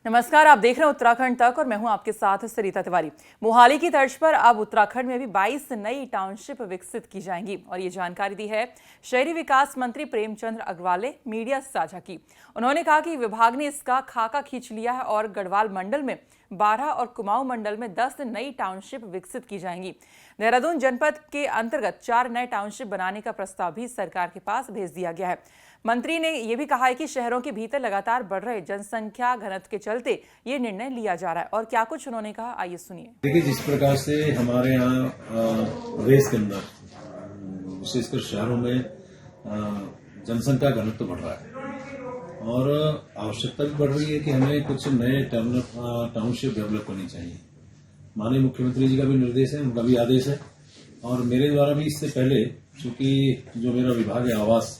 नमस्कार, आप देख रहे हैं उत्तराखंड तक और मैं हूं आपके साथ सरिता तिवारी। मोहाली की तर्ज पर अब उत्तराखंड में भी 22 नई टाउनशिप विकसित की जाएंगी और ये जानकारी दी है शहरी विकास मंत्री प्रेमचंद अग्रवाल ने मीडिया से साझा की। उन्होंने कहा कि विभाग ने इसका खाका खींच लिया है और गढ़वाल मंडल में 12 और कुमाऊं मंडल में 10 नई टाउनशिप विकसित की जाएंगी। देहरादून जनपद के अंतर्गत 4 नए टाउनशिप बनाने का प्रस्ताव भी सरकार के पास भेज दिया गया है। मंत्री ने यह भी कहा है कि शहरों के भीतर लगातार बढ़ रहे जनसंख्या घनत्व के चलते ये निर्णय लिया जा रहा है और क्या कुछ उन्होंने कहा, आइए सुनिए। देखिए, जिस प्रकार से हमारे यहाँ प्रदेश के अंदर विशेषकर शहरों में जनसंख्या घनत्व बढ़ रहा है और आवश्यकता भी बढ़ रही है कि हमें कुछ नए टाउनशिप डेवलप करनी चाहिए। माननीय मुख्यमंत्री जी का भी निर्देश है, उनका भी आदेश है और मेरे द्वारा भी इससे पहले, चूंकि जो मेरा विभाग है आवास,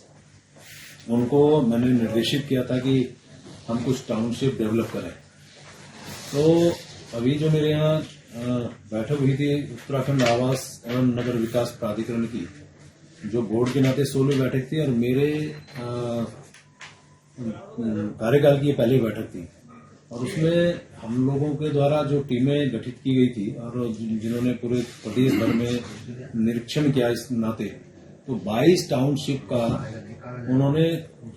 उनको मैंने निर्देशित किया था कि हम कुछ टाउनशिप डेवलप करें। तो अभी जो मेरे यहाँ बैठक हुई थी उत्तराखंड आवास एवं नगर विकास प्राधिकरण की, जो बोर्ड के नाते 16 बैठक थी और मेरे कार्यकाल की ये पहली बैठक थी और उसमें हम लोगों के द्वारा जो टीमें गठित की गई थी और जिन्होंने पूरे प्रदेश भर में निरीक्षण किया, इस नाते तो 22 टाउनशिप का उन्होंने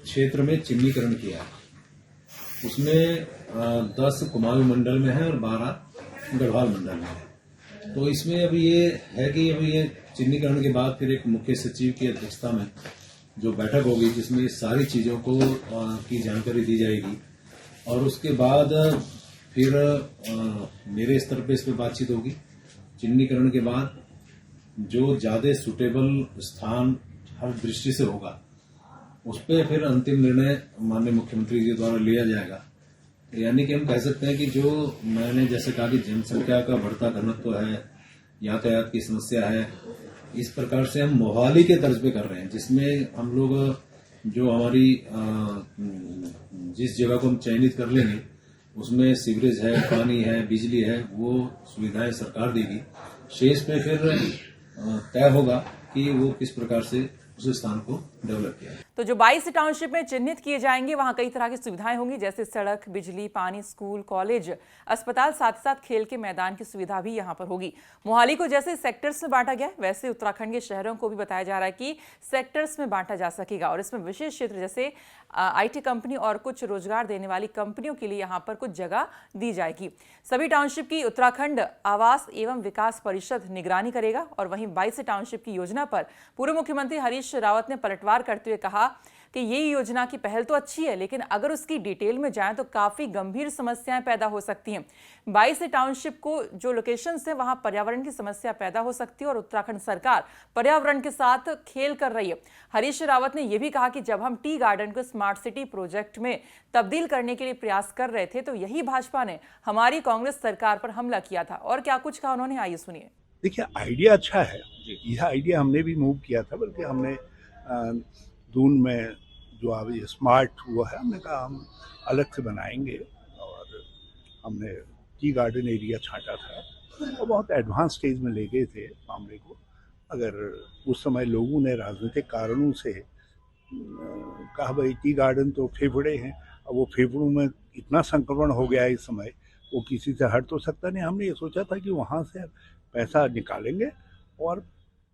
क्षेत्र में चिन्हीकरण किया है। उसमें 10 कुमाऊं मंडल में है और 12 गढ़वाल मंडल में है। तो इसमें अभी ये है कि अभी ये चिन्हीकरण के बाद फिर एक मुख्य सचिव की अध्यक्षता में जो बैठक होगी, जिसमें सारी चीजों को की जानकारी दी जाएगी और उसके बाद फिर मेरे स्तर पे इस पर बातचीत होगी। चिन्हीकरण के बाद जो ज्यादा सुटेबल स्थान हर दृष्टि से होगा, उस पर फिर अंतिम निर्णय माननीय मुख्यमंत्री जी द्वारा लिया जाएगा। यानी कि हम कह सकते हैं कि जो मैंने जैसे कहा कि जनसंख्या का बढ़ता घनत्व है, यातायात की समस्या है, इस प्रकार से हम मोहाली के तर्ज पे कर रहे हैं, जिसमें हम लोग जो हमारी जिस जगह को हम चयनित कर लेंगे उसमें सीवरेज है, पानी है, बिजली है, वो सुविधाएं सरकार देगी। शेष पे फिर तय होगा कि वो किस प्रकार से उस स्थान को डेवलप किया। तो जो 22 टाउनशिप में चिन्हित किए जाएंगे वहां कई तरह की सुविधाएं होंगी, जैसे सड़क, बिजली, पानी, स्कूल, कॉलेज, अस्पताल, साथ साथ खेल के मैदान की सुविधा भी यहां पर होगी। मोहाली को जैसे सेक्टर्स में बांटा गया है, वैसे उत्तराखंड के शहरों को भी बताया जा रहा है कि सेक्टर्स में बांटा जा सकेगा और इसमें विशेष क्षेत्र जैसे IT कंपनी और कुछ रोजगार देने वाली कंपनियों के लिए यहां पर कुछ जगह दी जाएगी। सभी टाउनशिप की उत्तराखंड आवास एवं विकास परिषद निगरानी करेगा और वहीं 22 टाउनशिप की योजना पर पूर्व मुख्यमंत्री हरीश रावत ने पलटवार करते हुए कहा कि ये योजना की पहल तो अच्छी है, लेकिन अगर उसकी डिटेल में जाएं तो काफी गंभीर समस्याएं पैदा हो सकती हैं। 22 टाउनशिप को जो लोकेशंस है वहां पर्यावरण की समस्या पैदा हो सकती है और उत्तराखंड सरकार पर्यावरण के साथ खेल कर रही है। हरीश रावत ने यह भी कहा कि जब हम टी गार्डन को स्मार्ट सिटी प्रोजेक्ट में तब्दील करने के लिए प्रयास कर रहे थे तो यही भाजपा ने हमारी कांग्रेस सरकार पर हमला किया था और क्या कुछ कहा उन्होंने, आइए सुनिए। देखिए, आइडिया अच्छा है, यह आइडिया हमने भी मूव किया था, बल्कि हमने दून में जो अभी स्मार्ट हुआ है, हमने कहा हम अलग से बनाएंगे और हमने टी गार्डन एरिया छांटा था और बहुत एडवांस स्टेज में ले गए थे मामले को। अगर उस समय लोगों ने राजनीतिक कारणों से कहा भाई टी गार्डन तो फेफड़े हैं, अब वो फेफड़ों में इतना संक्रमण हो गया है इस समय, वो किसी से हट तो सकता नहीं। हमने ये सोचा था कि वहाँ से पैसा निकालेंगे और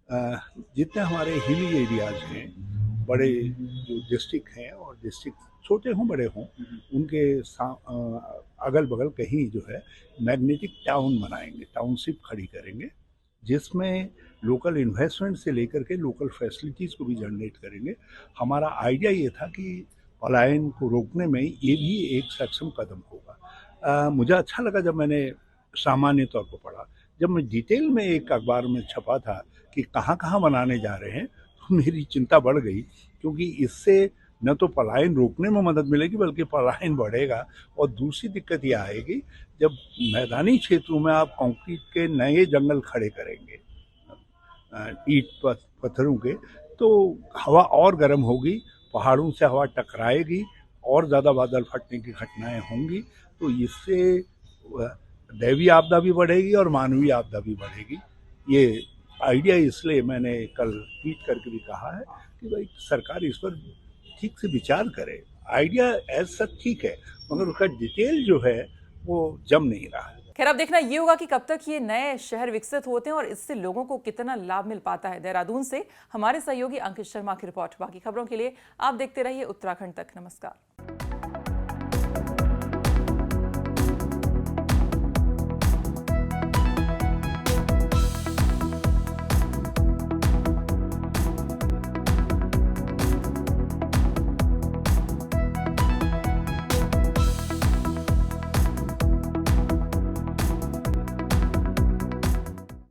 जितने हमारे हिली एरियाज हैं, बड़े जो डिस्ट्रिक्ट हैं और डिस्ट्रिक्ट छोटे हों बड़े हों, उनके अगल बगल कहीं जो है मैग्नेटिक टाउन बनाएंगे, टाउनशिप खड़ी करेंगे, जिसमें लोकल इन्वेस्टमेंट से लेकर के लोकल फैसिलिटीज़ को भी जनरेट करेंगे। हमारा आइडिया ये था कि पलायन को रोकने में ये भी एक सक्षम कदम होगा। मुझे अच्छा लगा जब मैंने सामान्य तौर पर पढ़ा। जब मैं डिटेल में एक अखबार में छपा था कि कहाँ कहाँ बनाने जा रहे हैं, तो मेरी चिंता बढ़ गई, क्योंकि इससे न तो पलायन रोकने में मदद मिलेगी बल्कि पलायन बढ़ेगा। और दूसरी दिक्कत यह आएगी, जब मैदानी क्षेत्रों में आप कंक्रीट के नए जंगल खड़े करेंगे ईंट पत्थरों के, तो हवा और गर्म होगी, पहाड़ों से हवा टकराएगी और ज़्यादा बादल फटने की घटनाएं होंगी। तो इससे दैवीय आपदा भी बढ़ेगी और मानवीय आपदा भी बढ़ेगी। ये आइडिया इसलिए मैंने कल ट्वीट करके भी कहा है कि भाई सरकार इस पर ठीक से विचार करे। आइडिया एज सच ठीक है, मगर उसका डिटेल जो है वो जम नहीं रहा है। खैर अब देखना ये होगा कि कब तक ये नए शहर विकसित होते हैं और इससे लोगों को कितना लाभ मिल पाता है। देहरादून से हमारे सहयोगी अंकित शर्मा की रिपोर्ट। बाकी खबरों के लिए आप देखते रहिए उत्तराखंड तक। नमस्कार।